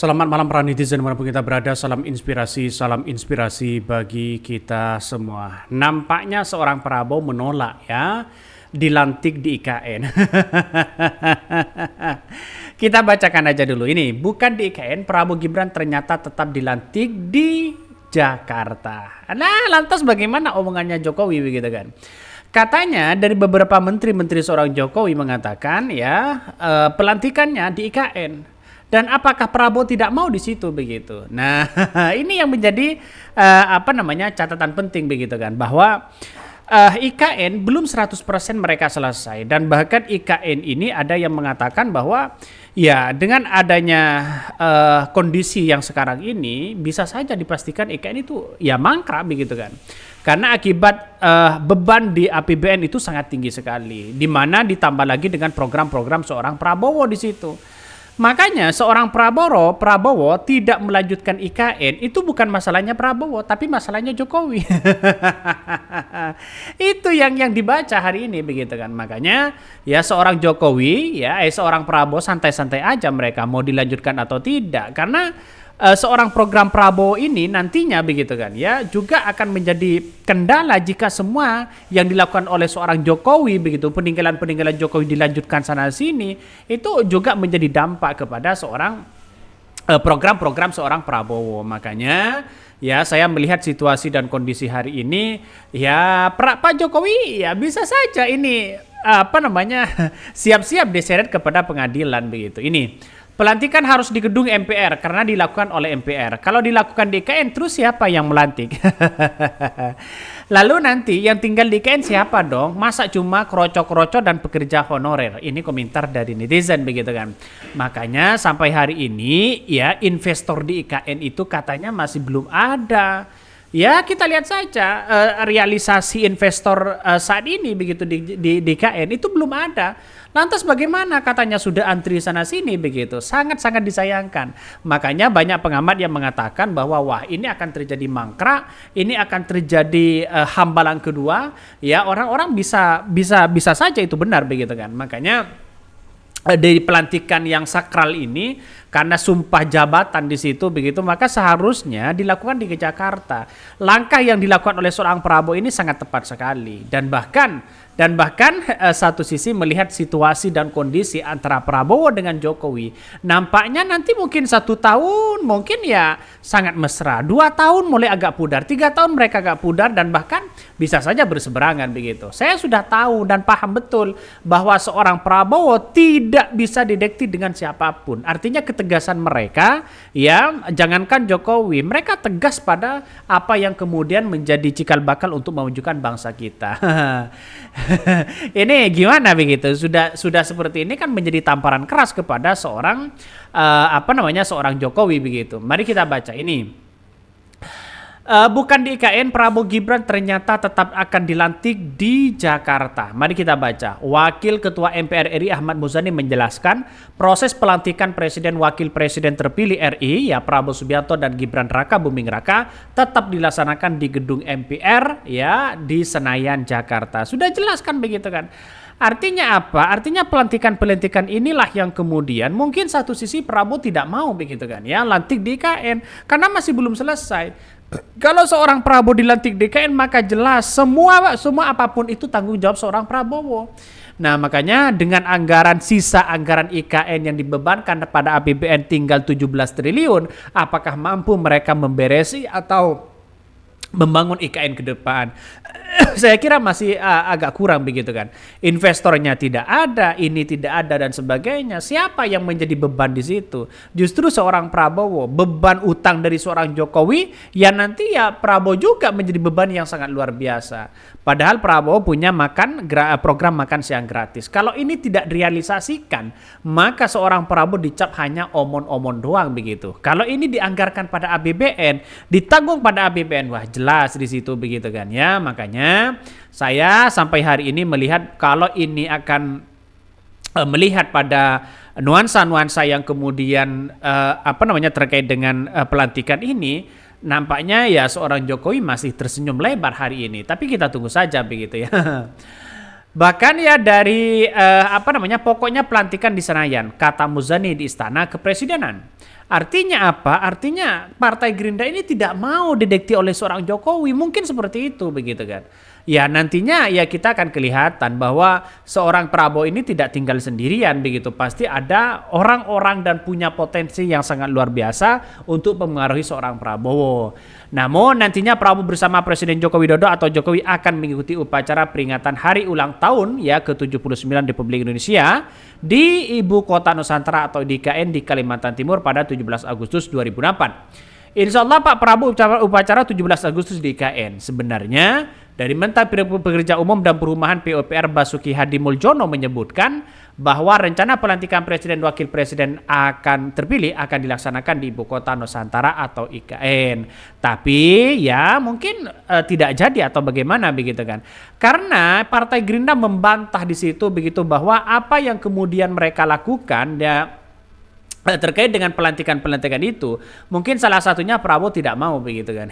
Selamat malam para netizen dimanapun kita berada, salam inspirasi bagi kita semua. Nampaknya seorang Prabowo menolak ya, dilantik di IKN. Kita bacakan aja dulu ini, bukan di IKN, Prabowo Gibran ternyata tetap dilantik di Jakarta. Nah, lantas bagaimana omongannya Jokowi begitu kan? Katanya dari beberapa menteri-menteri seorang Jokowi mengatakan ya pelantikannya di IKN. Dan apakah Prabowo tidak mau di situ begitu? Nah, ini yang menjadi catatan penting begitu kan, bahwa IKN belum 100% mereka selesai, dan bahkan IKN ini ada yang mengatakan bahwa ya dengan adanya kondisi yang sekarang ini bisa saja dipastikan IKN itu ya mangkrak begitu kan. Karena akibat beban di APBN itu sangat tinggi sekali, di mana ditambah lagi dengan program-program seorang Prabowo di situ. Makanya seorang Prabowo tidak melanjutkan IKN itu bukan masalahnya Prabowo, tapi masalahnya Jokowi. Itu yang dibaca hari ini begitu kan. Makanya ya seorang Jokowi seorang Prabowo santai-santai aja mereka mau dilanjutkan atau tidak, karena seorang program Prabowo ini nantinya begitu kan ya juga akan menjadi kendala jika semua yang dilakukan oleh seorang Jokowi begitu, peninggalan Jokowi dilanjutkan sana sini, itu juga menjadi dampak kepada seorang program-program seorang Prabowo. Makanya ya saya melihat situasi dan kondisi hari ini ya Pak Jokowi ya bisa saja ini siap-siap diseret kepada pengadilan begitu. Ini pelantikan harus di gedung MPR karena dilakukan oleh MPR. Kalau dilakukan di IKN terus siapa yang melantik? Lalu nanti yang tinggal di IKN siapa dong? Masa cuma kroco-kroco dan pekerja honorer? Ini komentar dari netizen begitu kan. Makanya sampai hari ini ya investor di IKN itu katanya masih belum ada. Ya kita lihat saja realisasi investor saat ini begitu di IKN itu belum ada. Lantas bagaimana katanya sudah antri sana sini begitu, sangat-sangat disayangkan. Makanya banyak pengamat yang mengatakan bahwa wah ini akan terjadi mangkrak, ini akan terjadi hambalang kedua. Ya orang-orang bisa saja itu benar begitu kan. Makanya dari pelantikan yang sakral ini karena sumpah jabatan di situ begitu, maka seharusnya dilakukan di Jakarta. Langkah yang dilakukan oleh seorang Prabowo ini sangat tepat sekali, dan bahkan satu sisi melihat situasi dan kondisi antara Prabowo dengan Jokowi, nampaknya nanti mungkin 1 tahun mungkin ya sangat mesra, 2 tahun mulai agak pudar, 3 tahun mereka agak pudar, dan bahkan bisa saja berseberangan begitu. Saya sudah tahu dan paham betul bahwa seorang Prabowo tidak bisa didekati dengan siapapun. Artinya ketegasan mereka ya jangankan Jokowi, mereka tegas pada apa yang kemudian menjadi cikal bakal untuk memajukan bangsa kita. Ini gimana begitu? Sudah seperti ini kan menjadi tamparan keras kepada seorang seorang Jokowi begitu. Mari kita baca ini. Bukan di IKN, Prabowo Gibran ternyata tetap akan dilantik di Jakarta. Mari kita baca. Wakil Ketua MPR RI Ahmad Muzani menjelaskan proses pelantikan Presiden Wakil Presiden terpilih RI ya Prabowo Subianto dan Gibran Raka Buming Raka tetap dilaksanakan di gedung MPR ya di Senayan Jakarta. Sudah jelaskan begitu kan. Artinya apa? Artinya pelantikan inilah yang kemudian mungkin satu sisi Prabowo tidak mau begitu kan ya lantik di IKN karena masih belum selesai. Kalau seorang Prabowo dilantik di IKN maka jelas semua apapun itu tanggung jawab seorang Prabowo. Nah makanya dengan sisa anggaran IKN yang dibebankan pada APBN tinggal 17 triliun, apakah mampu mereka memberesi atau membangun IKN ke depan? Saya kira masih agak kurang begitu kan. Investornya tidak ada, ini tidak ada dan sebagainya. Siapa yang menjadi beban di situ? Justru seorang Prabowo, beban utang dari seorang Jokowi, ya nanti ya Prabowo juga menjadi beban yang sangat luar biasa. Padahal Prabowo punya program makan siang gratis. Kalau ini tidak direalisasikan, maka seorang Prabowo dicap hanya omon-omon doang begitu. Kalau ini dianggarkan pada APBN, ditanggung pada APBN, wah jelas di situ begitu kan ya. Makanya saya sampai hari ini melihat kalau ini akan melihat pada nuansa-nuansa yang kemudian terkait dengan pelantikan ini, nampaknya ya seorang Jokowi masih tersenyum lebar hari ini. Tapi kita tunggu saja begitu ya. Bahkan ya dari pokoknya pelantikan di Senayan, kata Muzani di Istana Kepresidenan. Artinya apa? Artinya Partai Gerindra ini tidak mau didekati oleh seorang Jokowi, mungkin seperti itu begitu kan. Ya nantinya ya kita akan kelihatan bahwa seorang Prabowo ini tidak tinggal sendirian begitu. Pasti ada orang-orang dan punya potensi yang sangat luar biasa untuk mempengaruhi seorang Prabowo. Namun nantinya Prabowo bersama Presiden Joko Widodo atau Jokowi akan mengikuti upacara peringatan hari ulang tahun ya ke-79 Republik Indonesia di Ibu Kota Nusantara atau di IKN di Kalimantan Timur pada 17 Agustus 2008. Insya Allah Pak Prabowo upacara 17 Agustus di IKN. Sebenarnya dari Menteri Pekerja Umum dan Perumahan PUPR Basuki Hadi Muljono menyebutkan bahwa rencana pelantikan Presiden Wakil Presiden akan terpilih akan dilaksanakan di Ibu Kota Nusantara atau IKN. Tapi ya mungkin tidak jadi atau bagaimana begitu kan. Karena Partai Gerindra membantah di situ begitu bahwa apa yang kemudian mereka lakukan ya terkait dengan pelantikan itu, mungkin salah satunya Prabowo tidak mau begitu kan.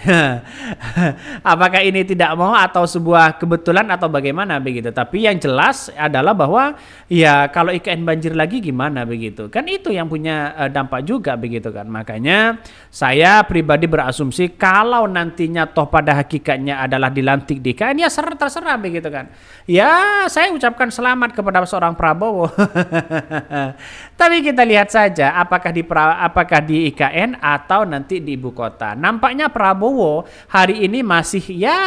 Apakah ini tidak mau atau sebuah kebetulan atau bagaimana begitu. Tapi yang jelas adalah bahwa ya kalau IKN banjir lagi gimana begitu. Kan itu yang punya dampak juga begitu kan. Makanya saya pribadi berasumsi kalau nantinya toh pada hakikatnya adalah dilantik di IKN ya terserah begitu kan. Ya saya ucapkan selamat kepada seorang Prabowo. Tapi kita lihat saja apakah di IKN atau nanti di ibu kota. Nampaknya Prabowo hari ini masih ya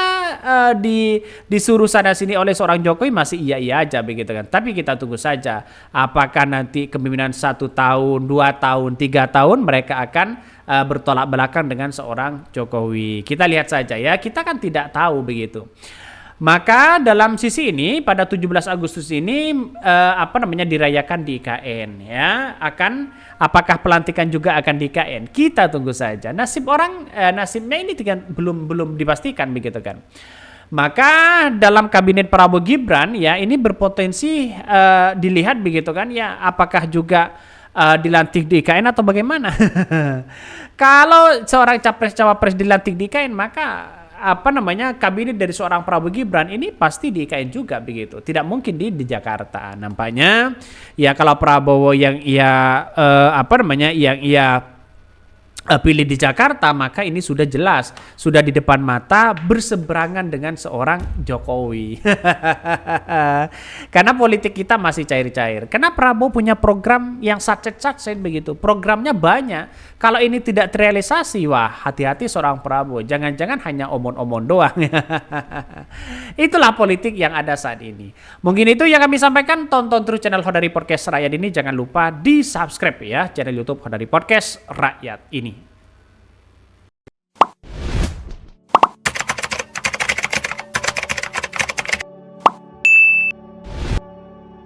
disuruh sana sini oleh seorang Jokowi masih iya aja begitu kan. Tapi kita tunggu saja apakah nanti kepemimpinan 1 tahun, 2 tahun, 3 tahun mereka akan bertolak belakang dengan seorang Jokowi. Kita lihat saja ya, kita kan tidak tahu begitu. Maka dalam sisi ini pada 17 Agustus ini dirayakan di IKN ya. Apakah pelantikan juga akan di IKN? Kita tunggu saja. Nasibnya ini belum dipastikan begitu kan. Maka dalam kabinet Prabowo Gibran ya ini berpotensi dilihat begitu kan ya, apakah juga dilantik di IKN atau bagaimana? Kalau seorang capres-cawapres dilantik di IKN maka kabinet dari seorang Prabowo Gibran ini pasti di IKN juga begitu. Tidak mungkin di Jakarta. Nampaknya ya kalau Prabowo yang ia pilih di Jakarta, maka ini sudah jelas, sudah di depan mata berseberangan dengan seorang Jokowi. Karena politik kita masih cair-cair. Karena Prabowo punya program yang sacet-sacet begitu. Programnya banyak. Kalau ini tidak terrealisasi, wah hati-hati seorang Prabowo. Jangan-jangan hanya omong-omong doang. Itulah politik yang ada saat ini. Mungkin itu yang kami sampaikan. Tonton terus channel Khodari Podcast Rakyat ini. Jangan lupa di subscribe ya channel YouTube Khodari Podcast Rakyat ini.